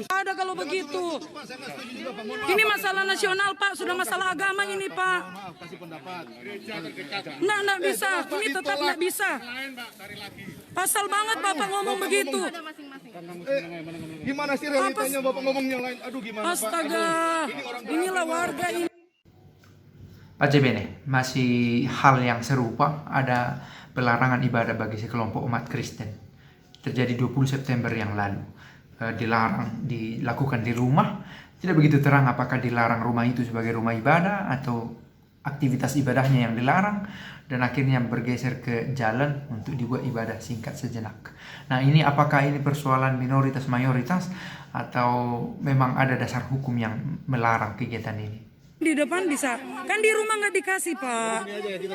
Ada kalau begitu. Ini masalah nasional, Pak. Sudah masalah agama ini, Pak. Nggak bisa. Ini tetap nggak bisa. Pasal banget Bapak ngomong begitu. Gimana sih realitanya Bapak ngomong yang lain? Aduh gimana Pak? Astaga. Inilah warga ini. Pace bene, masih hal yang serupa, ada pelarangan ibadah bagi sekelompok umat Kristen. Terjadi 20 September yang lalu. Dilarang dilakukan di rumah. Tidak begitu terang apakah dilarang rumah itu sebagai rumah ibadah atau aktivitas ibadahnya yang dilarang, dan akhirnya bergeser ke jalan untuk dibuat ibadah singkat sejenak. Nah, ini apakah ini persoalan minoritas mayoritas atau memang ada dasar hukum yang melarang kegiatan ini? Di depan bisa, kan di rumah nggak dikasih, Pak.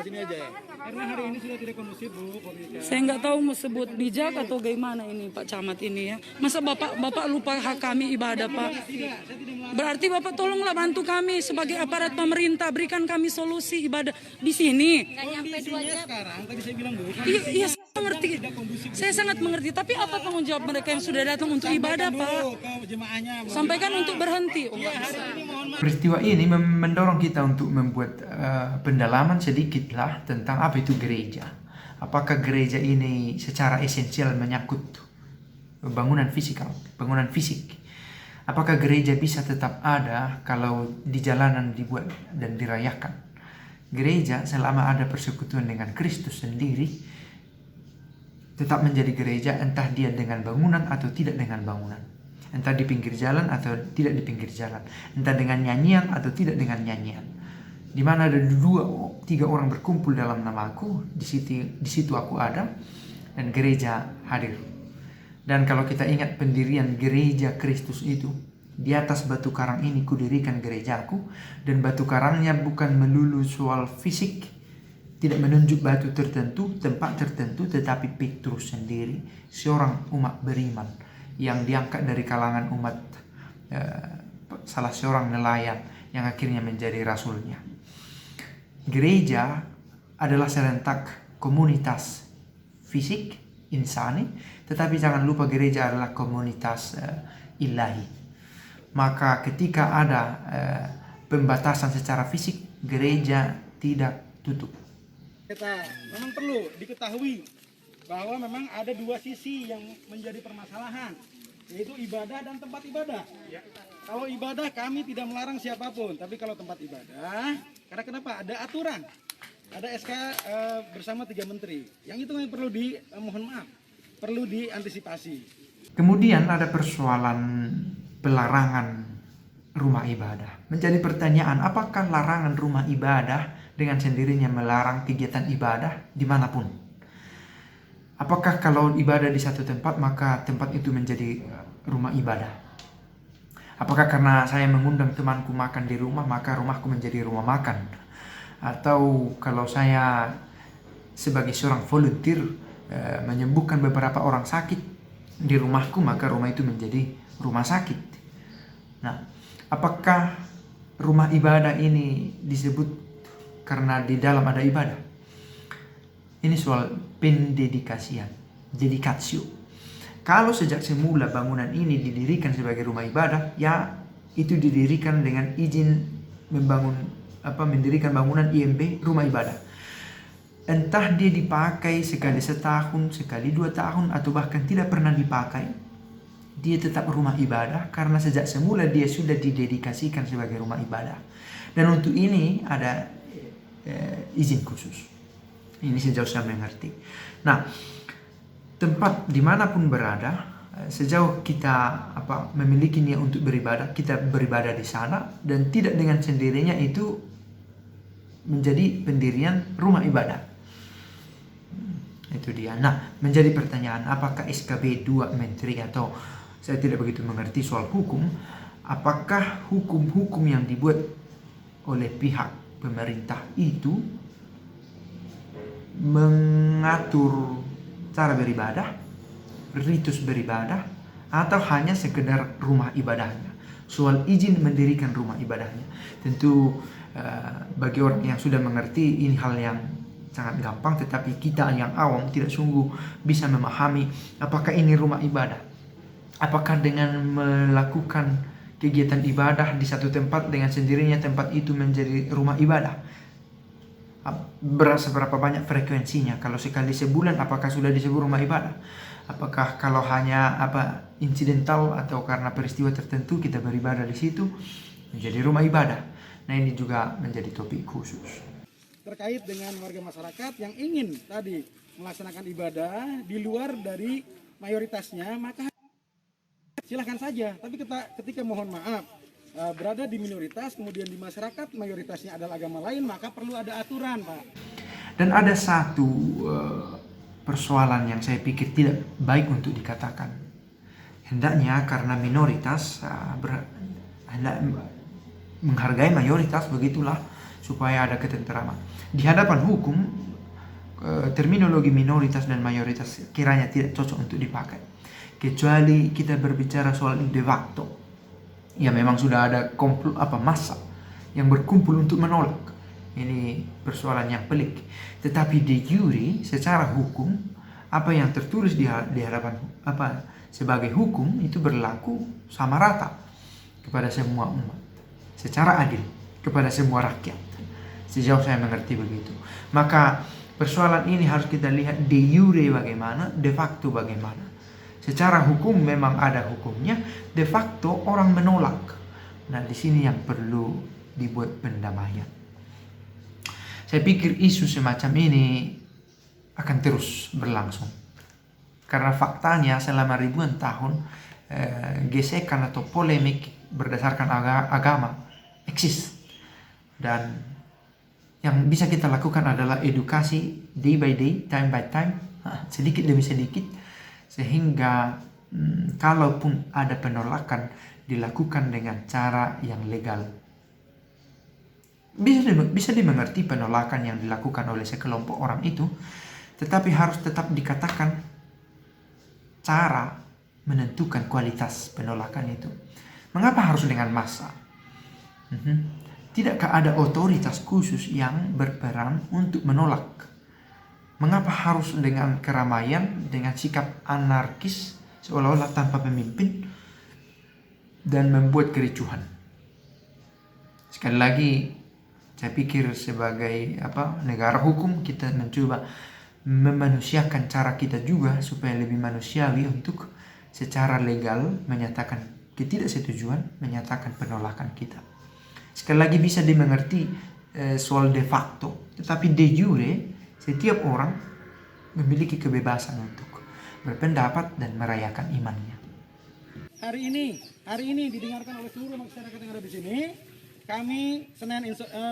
Sini aja ya. Karena hari ini sudah tidak kondusif, Bu. Saya nggak tahu mau sebut bijak atau gimana ini Pak Camat ini ya. Masa Bapak lupa hak kami ibadah, Pak? Berarti Bapak tolonglah bantu kami sebagai aparat pemerintah, berikan kami solusi ibadah di sini. Sekarang tadi saya bilang, Bu. Iya, saya mengerti. Saya sangat mengerti. Tapi apa tanggung jawab mereka yang sudah datang untuk ibadah, Pak? Sampaikan untuk berhenti. Oh, Peristiwa ini mendorong kita untuk membuat pendalaman sedikitlah tentang apa itu gereja. Apakah gereja ini secara esensial menyangkut bangunan fisik? Apakah gereja bisa tetap ada kalau di jalanan dibuat dan dirayakan? Gereja selama ada persekutuan dengan Kristus sendiri tetap menjadi gereja, entah dia dengan bangunan atau tidak dengan bangunan. Entah di pinggir jalan atau tidak di pinggir jalan. Entah dengan nyanyian atau tidak dengan nyanyian. Di mana ada 2-3 orang berkumpul dalam namaku, di situ aku ada, dan gereja hadir. Dan kalau kita ingat pendirian gereja Kristus itu, di atas batu karang ini kudirikan gerejaku, dan batu karangnya bukan melulu soal fisik, tidak menunjuk batu tertentu, tempat tertentu, tetapi Petrus sendiri, seorang umat beriman yang diangkat dari kalangan umat, salah seorang nelayan yang akhirnya menjadi rasulnya. Gereja adalah serentak komunitas fisik, insani, tetapi jangan lupa gereja adalah komunitas ilahi. Maka ketika ada pembatasan secara fisik, gereja tidak tutup. Memang perlu diketahui bahwa memang ada 2 sisi yang menjadi permasalahan, yaitu ibadah dan tempat ibadah. Kalau ibadah kami tidak melarang siapapun, tapi kalau tempat ibadah, karena kenapa? Ada aturan, ada SK bersama 3 menteri, yang itu yang perlu perlu diantisipasi. Kemudian ada persoalan pelarangan rumah ibadah. Menjadi pertanyaan, apakah larangan rumah ibadah dengan sendirinya melarang kegiatan ibadah dimanapun? Apakah kalau ibadah di satu tempat, maka tempat itu menjadi rumah ibadah? Apakah karena saya mengundang temanku makan di rumah, maka rumahku menjadi rumah makan? Atau kalau saya sebagai seorang volunteer menyembuhkan beberapa orang sakit di rumahku, maka rumah itu menjadi rumah sakit. Nah, apakah rumah ibadah ini disebut karena di dalam ada ibadah? Ini soal pendedikasian, dedikasio. Kalau sejak semula bangunan ini didirikan sebagai rumah ibadah, ya itu didirikan dengan izin mendirikan bangunan IMB rumah ibadah. Entah dia dipakai sekali setahun, sekali 2 tahun, atau bahkan tidak pernah dipakai, dia tetap rumah ibadah karena sejak semula dia sudah didedikasikan sebagai rumah ibadah. Dan untuk ini ada izin khusus. Ini sejauh saya mengerti. Nah, tempat dimanapun berada, sejauh kita memiliki niat untuk beribadah, kita beribadah di sana, dan tidak dengan sendirinya itu menjadi pendirian rumah ibadah. Itu dia. Nah, menjadi pertanyaan, apakah SKB 2 Menteri, atau saya tidak begitu mengerti soal hukum, apakah hukum-hukum yang dibuat oleh pihak pemerintah itu mengatur cara beribadah, ritus beribadah, atau hanya sekedar rumah ibadahnya? Soal izin mendirikan rumah ibadahnya, tentu bagi orang yang sudah mengerti ini hal yang sangat gampang, tetapi kita yang awam tidak sungguh bisa memahami apakah ini rumah ibadah. Apakah dengan melakukan kegiatan ibadah di satu tempat dengan sendirinya tempat itu menjadi rumah ibadah? Seberapa banyak frekuensinya? Kalau sekali sebulan apakah sudah disebut rumah ibadah? Apakah kalau hanya insidental atau karena peristiwa tertentu kita beribadah di situ menjadi rumah ibadah? Nah, ini juga menjadi topik khusus. Terkait dengan warga masyarakat yang ingin tadi melaksanakan ibadah di luar dari mayoritasnya, maka silahkan saja. Tapi ketika mohon maaf berada di minoritas, kemudian di masyarakat mayoritasnya adalah agama lain, maka perlu ada aturan, Pak. Dan ada satu persoalan yang saya pikir tidak baik untuk dikatakan. Hendaknya karena minoritas hendak menghargai mayoritas, begitulah supaya ada ketenteraman. Di hadapan hukum terminologi minoritas dan mayoritas kiranya tidak cocok untuk dipakai. Kecuali kita berbicara soal de facto. Ya memang sudah ada massa yang berkumpul untuk menolak. Ini persoalan yang pelik. Tetapi de jure secara hukum apa yang tertulis di hadapan sebagai hukum itu berlaku sama rata kepada semua umat. Secara adil kepada semua rakyat. Sejauh saya mengerti begitu. Maka persoalan ini harus kita lihat de jure bagaimana, de facto bagaimana. Secara hukum memang ada hukumnya, de facto orang menolak. Nah, di sini yang perlu dibuat pendamaian. Saya pikir isu semacam ini akan terus berlangsung. Karena faktanya selama ribuan tahun gesekan atau polemik berdasarkan agama eksis. Dan yang bisa kita lakukan adalah edukasi day by day, time by time, sedikit demi sedikit. Sehingga kalaupun ada penolakan dilakukan dengan cara yang legal. Bisa dimengerti penolakan yang dilakukan oleh sekelompok orang itu, tetapi harus tetap dikatakan cara menentukan kualitas penolakan itu. Mengapa harus dengan massa? Tidakkah ada otoritas khusus yang berperan untuk menolak? Mengapa harus dengan keramaian, dengan sikap anarkis, seolah-olah tanpa pemimpin, dan membuat kericuhan? Sekali lagi, saya pikir sebagai negara hukum, kita mencoba memanusiakan cara kita juga supaya lebih manusiawi untuk secara legal menyatakan ketidaksetujuan, menyatakan penolakan kita. Sekali lagi bisa dimengerti soal de facto, tetapi de jure setiap orang memiliki kebebasan untuk berpendapat dan merayakan imannya. Hari ini didengarkan oleh seluruh masyarakat yang ada di sini. Kami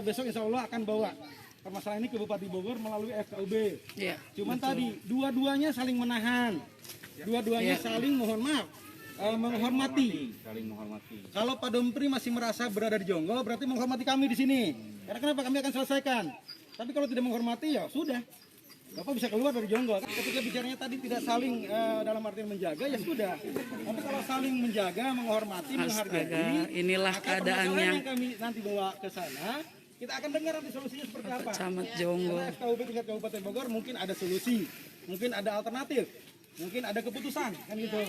besok insya Allah akan bawa permasalahan ini ke Bupati Bogor melalui FKUB. Iya, Cuman tadi dua-duanya saling menahan, dua-duanya saling menghormati. Kalau Pak Dompri masih merasa berada di Jonggol, berarti menghormati kami di sini. Karena kenapa? Kami akan selesaikan. Tapi kalau tidak menghormati ya sudah, Bapak bisa keluar dari Jonggol. Ketika bicaranya tadi tidak saling dalam artian menjaga, ya sudah. Tapi kalau saling menjaga, menghormati, menghargai, inilah keadaannya. yang kami nanti bawa ke sana, kita akan dengar nanti solusinya seperti apa. Camat Jonggol. Karena FKUB tingkat Kabupaten Bogor mungkin ada solusi, mungkin ada alternatif, mungkin ada keputusan, kan gitu.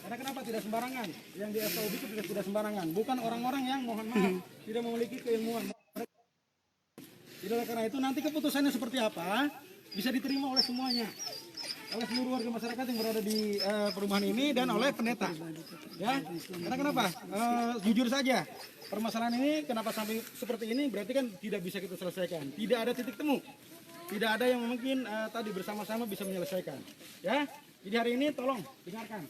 Karena kenapa tidak sembarangan? Yang di FKUB itu tidak sembarangan. Bukan orang-orang yang mohon maaf tidak memiliki keilmuan. Jadi karena itu nanti keputusannya seperti apa bisa diterima oleh semuanya, oleh seluruh warga masyarakat yang berada di perumahan ini dan oleh pendeta. Ya, karena kenapa? Jujur saja, permasalahan ini kenapa sampai seperti ini berarti kan tidak bisa kita selesaikan. Tidak ada titik temu, tidak ada yang mungkin tadi bersama-sama bisa menyelesaikan. Ya, jadi hari ini tolong dengarkan.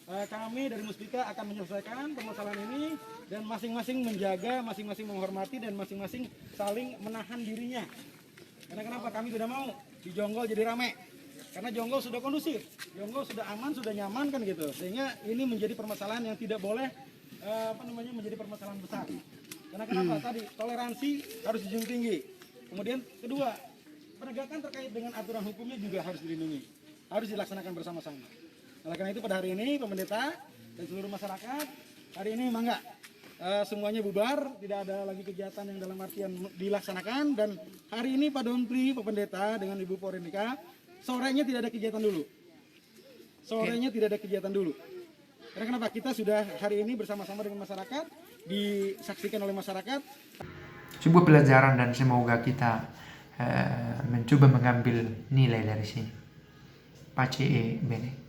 Kami dari Musbika akan menyelesaikan permasalahan ini dan masing-masing menjaga, masing-masing menghormati dan masing-masing saling menahan dirinya. Karena kenapa? Kami tidak mau di Jonggol jadi ramai. Karena Jonggol sudah kondusif, Jonggol sudah aman, sudah nyaman kan gitu. Sehingga ini menjadi permasalahan yang tidak boleh menjadi permasalahan besar. Karena kenapa? Tadi toleransi harus dijunjung tinggi. Kemudian kedua, penegakan terkait dengan aturan hukumnya juga harus dilindungi, harus dilaksanakan bersama-sama. Oleh karena itu pada hari ini pendeta dan seluruh masyarakat hari ini memang semuanya bubar, tidak ada lagi kegiatan yang dalam artian dilaksanakan. Dan hari ini Pak Dompri, Pak Pendeta dengan Ibu Porenika, sorenya tidak ada kegiatan dulu. Sorenya tidak ada kegiatan dulu. Karena kenapa? Kita sudah hari ini bersama-sama dengan masyarakat, disaksikan oleh masyarakat. Sebuah pelajaran dan semoga kita mencoba mengambil nilai dari sini. Pace e bene.